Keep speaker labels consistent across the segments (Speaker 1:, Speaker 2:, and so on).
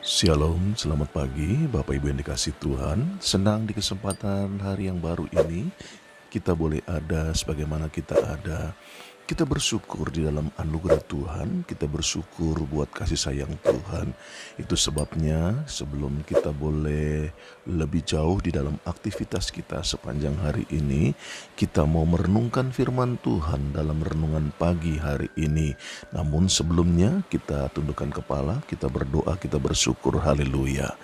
Speaker 1: Shalom, selamat pagi Bapak Ibu yang dikasih Tuhan. Senang di kesempatan hari yang baru ini kita boleh ada sebagaimana kita ada. Kita bersyukur di dalam anugerah Tuhan, kita bersyukur buat kasih sayang Tuhan. Itu sebabnya sebelum kita boleh lebih jauh di dalam aktivitas kita sepanjang hari ini, kita mau merenungkan firman Tuhan dalam renungan pagi hari ini. Namun sebelumnya kita tundukkan kepala, kita berdoa, kita bersyukur, haleluya.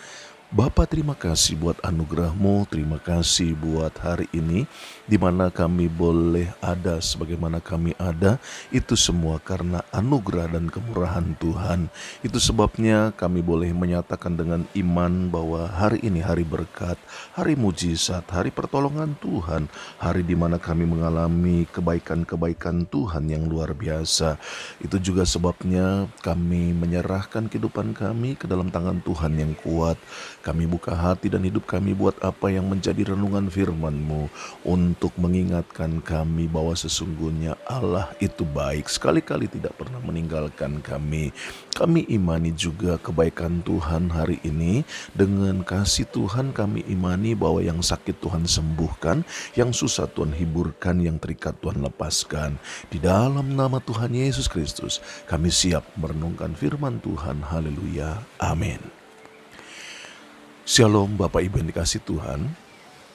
Speaker 1: Bapa, terima kasih buat anugerah-Mu, terima kasih buat hari ini di mana kami boleh ada sebagaimana kami ada. Itu semua karena anugerah dan kemurahan Tuhan. Itu sebabnya kami boleh menyatakan dengan iman bahwa hari ini hari berkat, hari mujizat, hari pertolongan Tuhan, hari di mana kami mengalami kebaikan-kebaikan Tuhan yang luar biasa. Itu juga sebabnya kami menyerahkan kehidupan kami ke dalam tangan Tuhan yang kuat. Kami buka hati dan hidup kami buat apa yang menjadi renungan firman-Mu untuk mengingatkan kami bahwa sesungguhnya Allah itu baik, sekali-kali tidak pernah meninggalkan kami. Kami imani juga kebaikan Tuhan hari ini. Dengan kasih Tuhan kami imani bahwa yang sakit Tuhan sembuhkan, yang susah Tuhan hiburkan, yang terikat Tuhan lepaskan. Di dalam nama Tuhan Yesus Kristus kami siap merenungkan firman Tuhan. Haleluya, amin. Shalom Bapak Ibu yang dikasih Tuhan.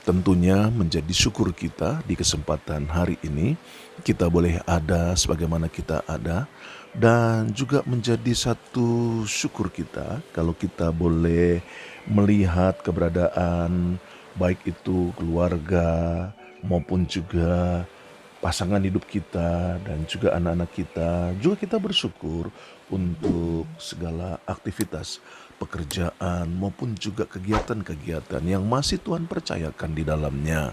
Speaker 1: Tentunya menjadi syukur kita di kesempatan hari ini kita boleh ada sebagaimana kita ada, dan juga menjadi satu syukur kita kalau kita boleh melihat keberadaan baik itu keluarga maupun juga pasangan hidup kita dan juga anak-anak kita. Juga kita bersyukur untuk segala aktivitas pekerjaan maupun juga kegiatan-kegiatan yang masih Tuhan percayakan di dalamnya.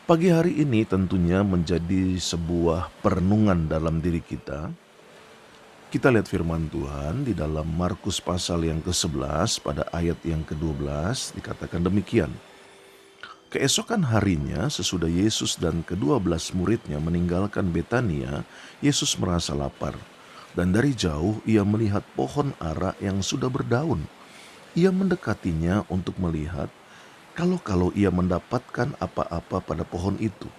Speaker 1: Pagi hari ini tentunya menjadi sebuah perenungan dalam diri kita. Kita lihat firman Tuhan di dalam Markus pasal yang ke-11 pada ayat yang ke-12 dikatakan demikian. Keesokan harinya sesudah Yesus dan ke-12 muridnya meninggalkan Betania, Yesus merasa lapar. Dan dari jauh ia melihat pohon ara yang sudah berdaun. Ia mendekatinya untuk melihat kalau ia mendapatkan apa-apa pada pohon itu.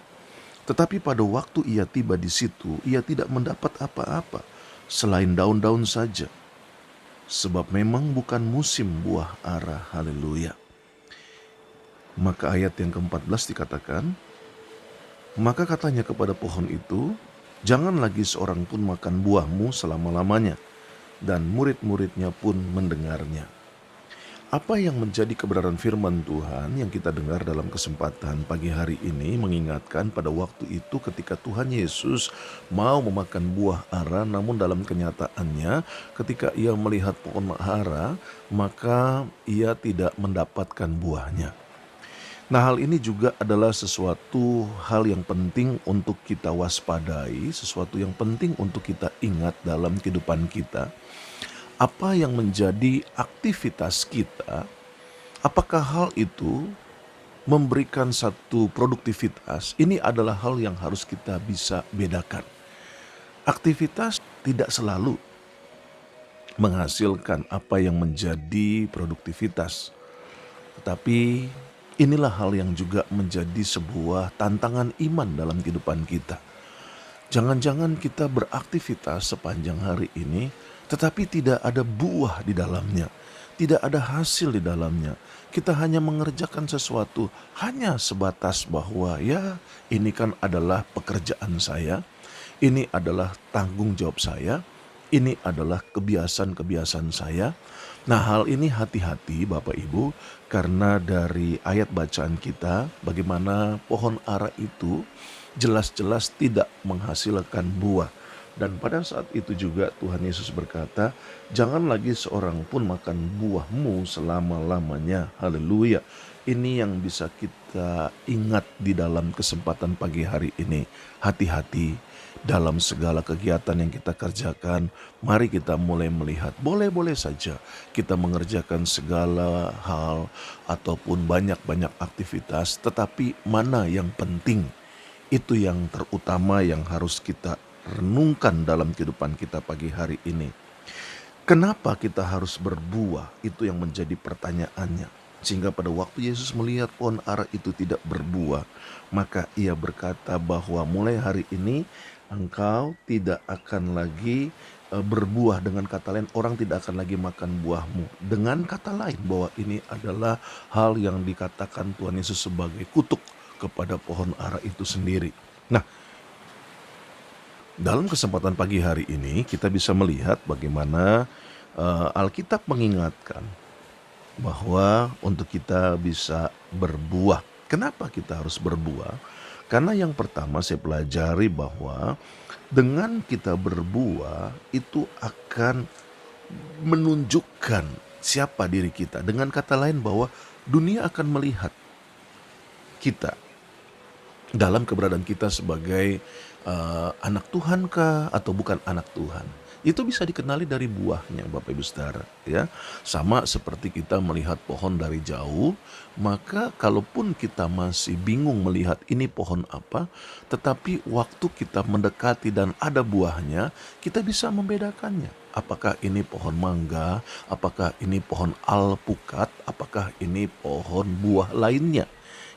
Speaker 1: Tetapi pada waktu ia tiba di situ, ia tidak mendapat apa-apa selain daun-daun saja. Sebab memang bukan musim buah ara. Haleluya. Maka ayat yang ke-14 dikatakan, maka katanya kepada pohon itu, jangan lagi seorang pun makan buahmu selama-lamanya. Dan murid-muridnya pun mendengarnya. Apa yang menjadi kebenaran firman Tuhan yang kita dengar dalam kesempatan pagi hari ini mengingatkan pada waktu itu ketika Tuhan Yesus mau memakan buah ara, namun dalam kenyataannya ketika ia melihat pohon ara maka ia tidak mendapatkan buahnya. Nah, hal ini juga adalah sesuatu hal yang penting untuk kita waspadai, sesuatu yang penting untuk kita ingat dalam kehidupan kita. Apa yang menjadi aktivitas kita, apakah hal itu memberikan satu produktivitas? Ini adalah hal yang harus kita bisa bedakan. Aktivitas tidak selalu menghasilkan apa yang menjadi produktivitas. Tetapi inilah hal yang juga menjadi sebuah tantangan iman dalam kehidupan kita. Jangan-jangan kita beraktivitas sepanjang hari ini, tetapi tidak ada buah di dalamnya, tidak ada hasil di dalamnya. Kita hanya mengerjakan sesuatu hanya sebatas bahwa ya ini kan adalah pekerjaan saya, ini adalah tanggung jawab saya, ini adalah kebiasaan-kebiasaan saya. Nah, hal ini hati-hati Bapak Ibu, karena dari ayat bacaan kita bagaimana pohon ara itu jelas-jelas tidak menghasilkan buah. Dan pada saat itu juga Tuhan Yesus berkata, jangan lagi seorang pun makan buahmu selama-lamanya. Haleluya. Ini yang bisa kita ingat di dalam kesempatan pagi hari ini. Hati-hati dalam segala kegiatan yang kita kerjakan. Mari kita mulai melihat, boleh-boleh saja kita mengerjakan segala hal ataupun banyak-banyak aktivitas, tetapi mana yang penting? Itu yang terutama yang harus kita renungkan dalam kehidupan kita pagi hari ini. Kenapa kita harus berbuah? Itu yang menjadi pertanyaannya. Sehingga pada waktu Yesus melihat pohon ara itu tidak berbuah, maka ia berkata bahwa mulai hari ini engkau tidak akan lagi berbuah. Dengan kata lain, orang tidak akan lagi makan buahmu. Dengan kata lain, bahwa ini adalah hal yang dikatakan Tuhan Yesus sebagai kutuk kepada pohon ara itu sendiri. Nah, dalam kesempatan pagi hari ini kita bisa melihat bagaimana Alkitab mengingatkan bahwa untuk kita bisa berbuah. Kenapa kita harus berbuah? Karena yang pertama saya pelajari bahwa dengan kita berbuah itu akan menunjukkan siapa diri kita. Dengan kata lain bahwa dunia akan melihat kita dalam keberadaan kita sebagai anak Tuhan kah atau bukan anak Tuhan. Itu bisa dikenali dari buahnya, Bapak Ibu Saudara, ya. Sama seperti kita melihat pohon dari jauh, maka kalaupun kita masih bingung melihat ini pohon apa, tetapi waktu kita mendekati dan ada buahnya, kita bisa membedakannya. Apakah ini pohon mangga, apakah ini pohon alpukat, apakah ini pohon buah lainnya.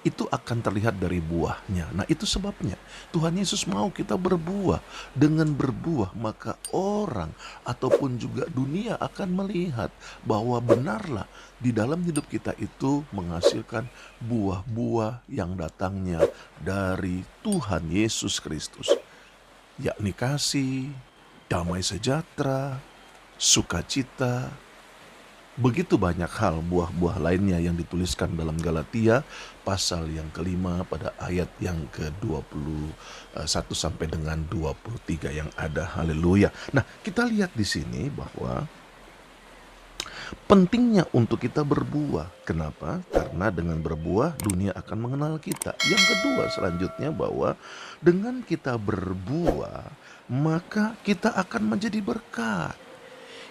Speaker 1: Itu akan terlihat dari buahnya. Nah, itu sebabnya Tuhan Yesus mau kita berbuah. Dengan berbuah maka orang ataupun juga dunia akan melihat bahwa benarlah di dalam hidup kita itu menghasilkan buah-buah yang datangnya dari Tuhan Yesus Kristus, yakni kasih, damai sejahtera, sukacita. Begitu banyak hal buah-buah lainnya yang dituliskan dalam Galatia pasal yang kelima pada ayat yang ke-21 sampai dengan 23 yang ada. Haleluya. Nah, kita lihat di sini bahwa pentingnya untuk kita berbuah. Kenapa? Karena dengan berbuah dunia akan mengenal kita. Yang kedua selanjutnya bahwa dengan kita berbuah maka kita akan menjadi berkat.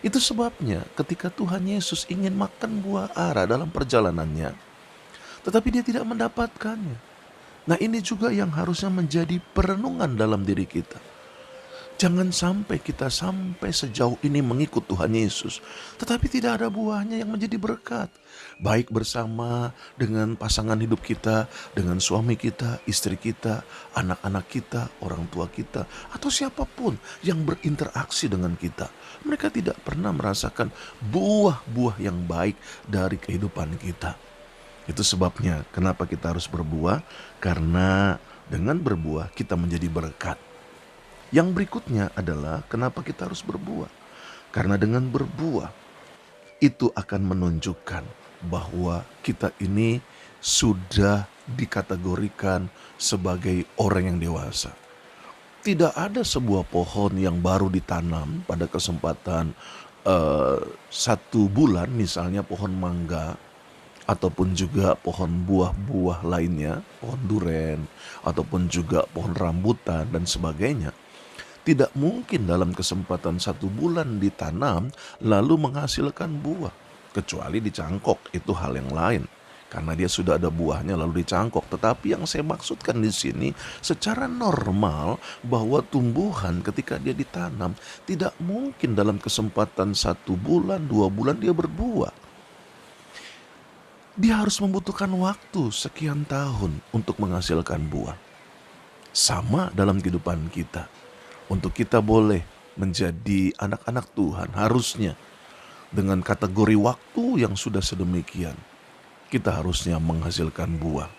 Speaker 1: Itu sebabnya ketika Tuhan Yesus ingin makan buah ara dalam perjalanannya, tetapi dia tidak mendapatkannya. Nah, ini juga yang harusnya menjadi perenungan dalam diri kita. Jangan sampai kita sampai sejauh ini mengikut Tuhan Yesus, tetapi tidak ada buahnya yang menjadi berkat. Baik bersama dengan pasangan hidup kita, dengan suami kita, istri kita, anak-anak kita, orang tua kita, atau siapapun yang berinteraksi dengan kita. Mereka tidak pernah merasakan buah-buah yang baik dari kehidupan kita. Itu sebabnya kenapa kita harus berbuah, karena dengan berbuah kita menjadi berkat. Yang berikutnya adalah kenapa kita harus berbuah. Karena dengan berbuah itu akan menunjukkan bahwa kita ini sudah dikategorikan sebagai orang yang dewasa. Tidak ada sebuah pohon yang baru ditanam pada kesempatan 1 bulan, misalnya pohon mangga, ataupun juga pohon buah-buah lainnya, pohon duren, ataupun juga pohon rambutan dan sebagainya. Tidak mungkin dalam kesempatan 1 bulan ditanam lalu menghasilkan buah. Kecuali dicangkok, itu hal yang lain. Karena dia sudah ada buahnya lalu dicangkok. Tetapi yang saya maksudkan di sini secara normal bahwa tumbuhan ketika dia ditanam tidak mungkin dalam kesempatan 1 bulan, 2 bulan dia berbuah. Dia harus membutuhkan waktu sekian tahun untuk menghasilkan buah. Sama dalam kehidupan kita. Untuk kita boleh menjadi anak-anak Tuhan, harusnya dengan kategori waktu yang sudah sedemikian, kita harusnya menghasilkan buah.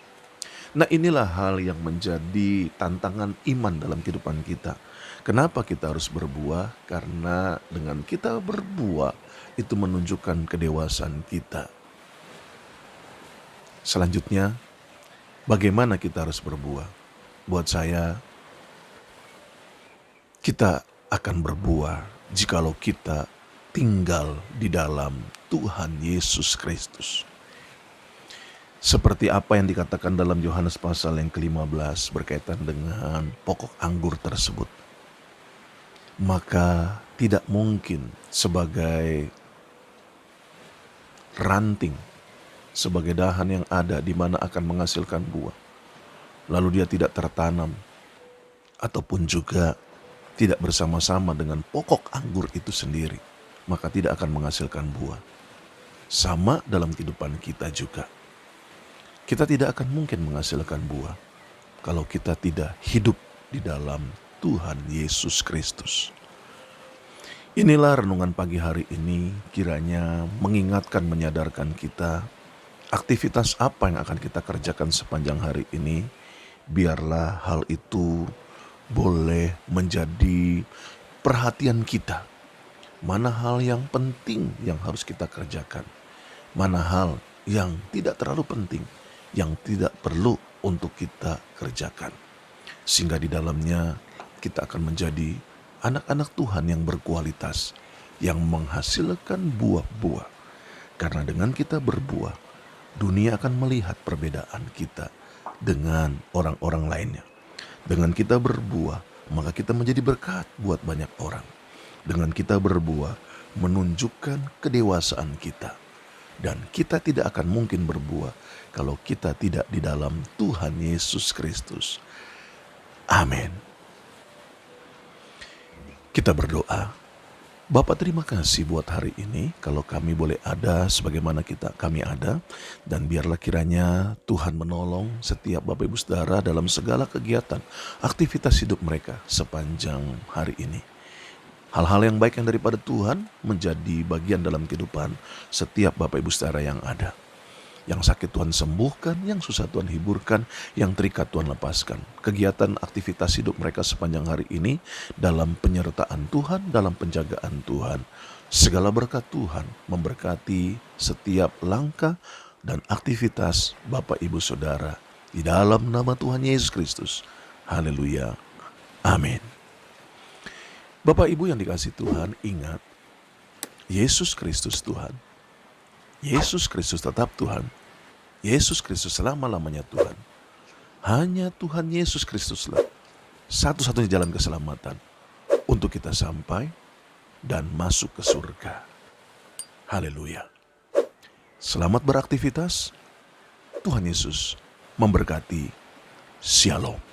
Speaker 1: Nah, inilah hal yang menjadi tantangan iman dalam kehidupan kita. Kenapa kita harus berbuah? Karena dengan kita berbuah, itu menunjukkan kedewasaan kita. Selanjutnya, bagaimana kita harus berbuah? Buat saya, kita akan berbuah jikalau kita tinggal di dalam Tuhan Yesus Kristus. Seperti apa yang dikatakan dalam Yohanes pasal yang ke-15 berkaitan dengan pokok anggur tersebut. Maka tidak mungkin sebagai ranting, sebagai dahan yang ada di mana akan menghasilkan buah, lalu dia tidak tertanam, ataupun juga tidak bersama-sama dengan pokok anggur itu sendiri. maka tidak akan menghasilkan buah. Sama dalam kehidupan kita juga. Kita tidak akan mungkin menghasilkan buah kalau kita tidak hidup di dalam Tuhan Yesus Kristus. Inilah renungan pagi hari ini, kiranya mengingatkan, menyadarkan kita aktivitas apa yang akan kita kerjakan sepanjang hari ini. Biarlah hal itu boleh menjadi perhatian kita. Mana hal yang penting yang harus kita kerjakan, mana hal yang tidak terlalu penting, yang tidak perlu untuk kita kerjakan. Sehingga di dalamnya kita akan menjadi anak-anak Tuhan yang berkualitas, yang menghasilkan buah-buah. Karena dengan kita berbuah, dunia akan melihat perbedaan kita dengan orang-orang lainnya. Dengan kita berbuah, maka kita menjadi berkat buat banyak orang. Dengan kita berbuah, menunjukkan kedewasaan kita. Dan kita tidak akan mungkin berbuah kalau kita tidak di dalam Tuhan Yesus Kristus. Amin. Kita berdoa. Bapa, terima kasih buat hari ini kalau kami boleh ada sebagaimana kami ada, dan biarlah kiranya Tuhan menolong setiap Bapak Ibu Saudara dalam segala kegiatan, aktivitas hidup mereka sepanjang hari ini. Hal-hal yang baik yang daripada Tuhan menjadi bagian dalam kehidupan setiap Bapak Ibu Saudara yang ada. Yang sakit Tuhan sembuhkan, yang susah Tuhan hiburkan, yang terikat Tuhan lepaskan. Kegiatan aktivitas hidup mereka sepanjang hari ini dalam penyertaan Tuhan, dalam penjagaan Tuhan. Segala berkat Tuhan memberkati setiap langkah dan aktivitas Bapak Ibu Saudara. Di dalam nama Tuhan Yesus Kristus. Haleluya. Amin. Bapak Ibu yang dikasihi Tuhan, ingat, Yesus Kristus Tuhan. Yesus Kristus tetap Tuhan. Yesus Kristus selama-lamanya Tuhan. Hanya Tuhan Yesus Kristuslah satu-satunya jalan keselamatan untuk kita sampai dan masuk ke surga. Haleluya. Selamat beraktivitas. Tuhan Yesus memberkati. Shalom.